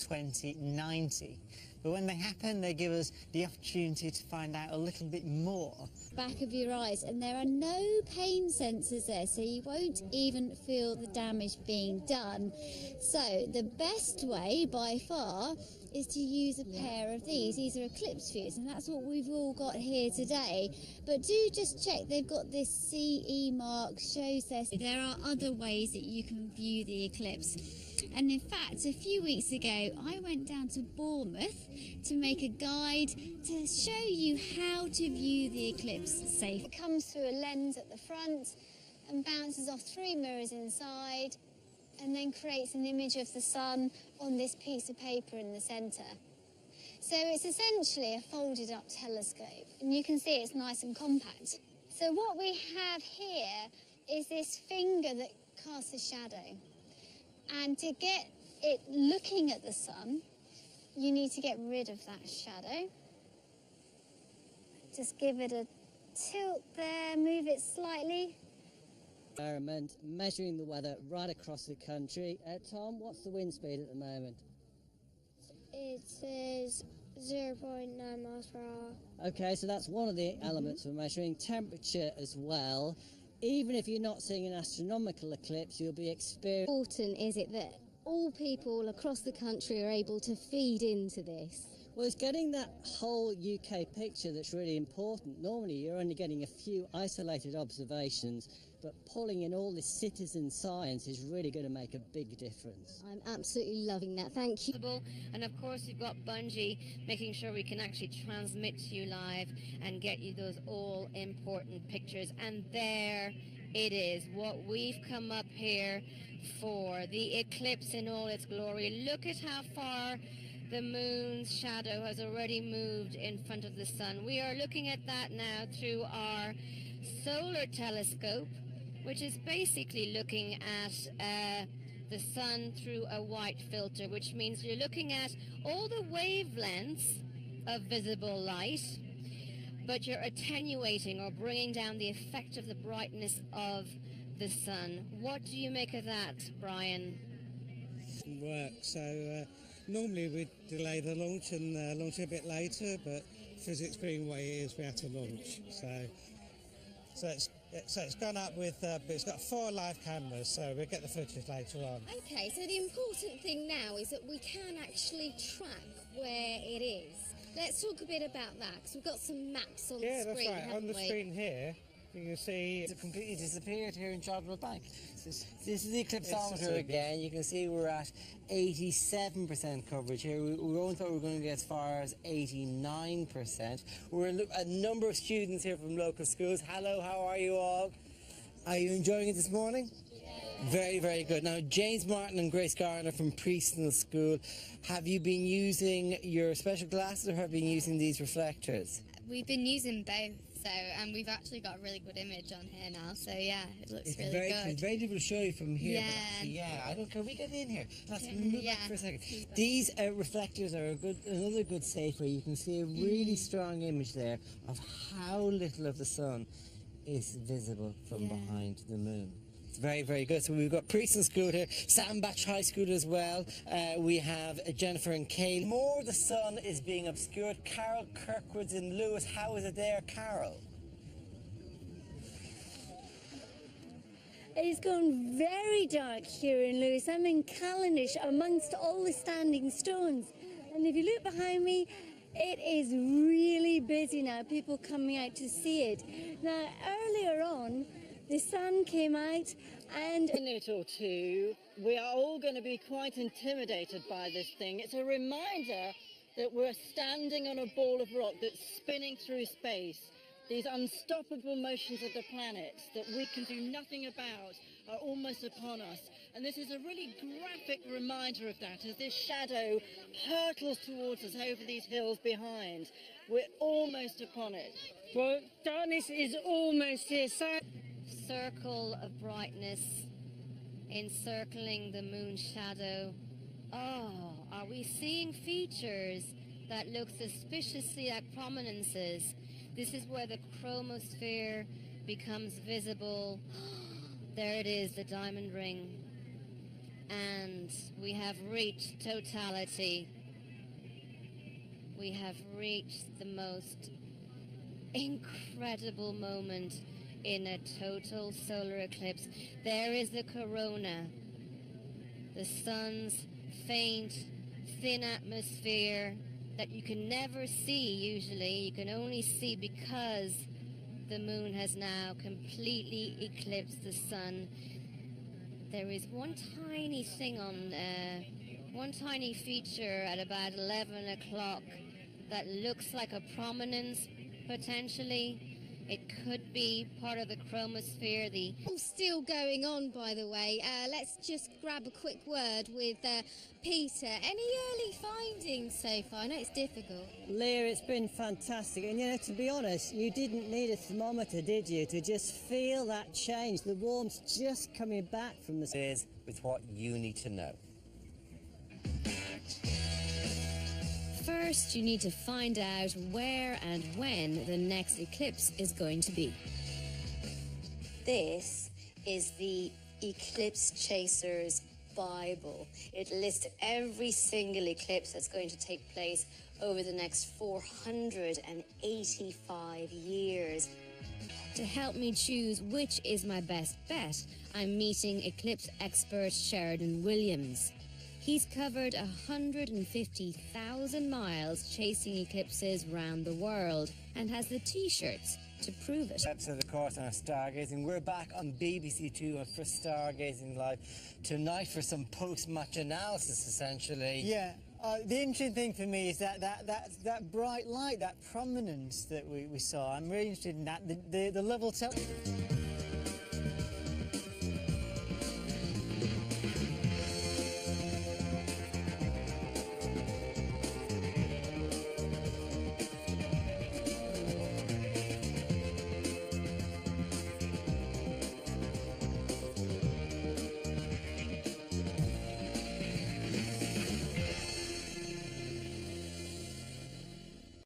2090. But when they happen, they give us the opportunity to find out a little bit more. Back of your eyes, and there are no pain sensors there, so you won't even feel the damage being done. So the best way by far is to use a pair of these. These are Eclipse views, and that's what we've all got here today. But do just check, they've got this CE mark, shows this. There are other ways that you can view the eclipse. And in fact, a few weeks ago, I went down to Bournemouth to make a guide to show you how to view the eclipse safely. It comes through a lens at the front and bounces off 3 mirrors inside, and then creates an image of the sun on this piece of paper in the centre. So it's essentially a folded up telescope, and you can see it's nice and compact. So what we have here is this finger that casts a shadow. And to get it looking at the sun, you need to get rid of that shadow. Just give it a tilt there, move it slightly. Environment, measuring the weather right across the country. Tom, what's the wind speed at the moment? It says 0.9 miles per hour. Okay, so that's one of the elements for measuring. Temperature as well. Even if you're not seeing an astronomical eclipse, you'll be experiencing... Important is it that all people across the country are able to feed into this? Well, it's getting that whole UK picture that's really important. Normally you're only getting a few isolated observations, but pulling in all this citizen science is really going to make a big difference. I'm absolutely loving that, thank you. And of course you've got Bungie making sure we can actually transmit to you live and get you those all important pictures. And there it is, what we've come up here for, the eclipse in all its glory. Look at how far the moon's shadow has already moved in front of the sun. We are looking at that now through our solar telescope, which is basically looking at the sun through a white filter, which means you're looking at all the wavelengths of visible light, but you're attenuating or bringing down the effect of the brightness of the sun. What do you make of that, Brian? Work. So normally we'd delay the launch and launch a bit later, but physics being the way it is, we had to launch. So it's gone up with, but it's got 4 live cameras, so we'll get the footage later on. Okay, so the important thing now is that we can actually track where it is. Let's talk a bit about that, because we've got some maps on the screen, Yeah, that's right. On the screen here, you can see... It's completely disappeared here in Chartwell Bank. This is the eclipsometer again. You can see we're at 87% coverage here. We only thought we were going to get as far as 89%. We're a number of students here from local schools. Hello, how are you all? Are you enjoying it this morning? Very, very good. Now, James Martin and Grace Garner from Prieston School, have you been using your special glasses or have you been using these reflectors? We've been using both, and we've actually got a really good image on here now, so yeah, it looks really good. It's very difficult to show you from here. Yeah. I don't care. We get in here. Let's move back for a second. These reflectors are another good safe way. You can see a really strong image there of how little of the sun is visible from behind the moon. It's very, very good. So we've got Prieston School here, Sandbach High School as well. We have Jennifer and Kay. More of the sun is being obscured. Carol Kirkwood's in Lewis. How is it there, Carol? It's gone very dark here in Lewis. I'm in Calendish amongst all the standing stones. And if you look behind me, it is really busy now, people coming out to see it. Now, earlier on, the sun came out and... In a minute or two, we are all going to be quite intimidated by this thing. It's a reminder that we're standing on a ball of rock that's spinning through space. These unstoppable motions of the planet that we can do nothing about are almost upon us. And this is a really graphic reminder of that as this shadow hurtles towards us over these hills behind. We're almost upon it. Well, darkness is almost here, so... Circle of brightness encircling the moon shadow. Oh, are we seeing features that look suspiciously like prominences? This is where the chromosphere becomes visible. There it is, the diamond ring. and we have reached totality. We have reached the most incredible moment in a total solar eclipse. There is the corona, the sun's faint, thin atmosphere that you can never see usually. You can only see because the moon has now completely eclipsed the sun. There is one tiny thing on, one tiny feature at about 11 o'clock that looks like a prominence, potentially. It could be part of the chromosphere. The Still going on, by the way. Let's just grab a quick word with Peter. Any early findings so far? I know it's difficult. Leah, it's been fantastic. And, you know, to be honest, you didn't need a thermometer, did you, to just feel that change? The warmth's just coming back from the... Is with what you need to know. First, you need to find out where and when the next eclipse is going to be. This is the Eclipse Chaser's Bible. It lists every single eclipse that's going to take place over the next 485 years. To help me choose which is my best bet, I'm meeting eclipse expert Sheridan Williams. He's covered 150,000 miles chasing eclipses around the world and has the t-shirts to prove it. Episode, of course, on our Stargazing. We're back on BBC Two for Stargazing Live tonight for some post-match analysis, essentially. Yeah. The interesting thing for me is that bright light, that prominence that we saw. I'm really interested in that. The level...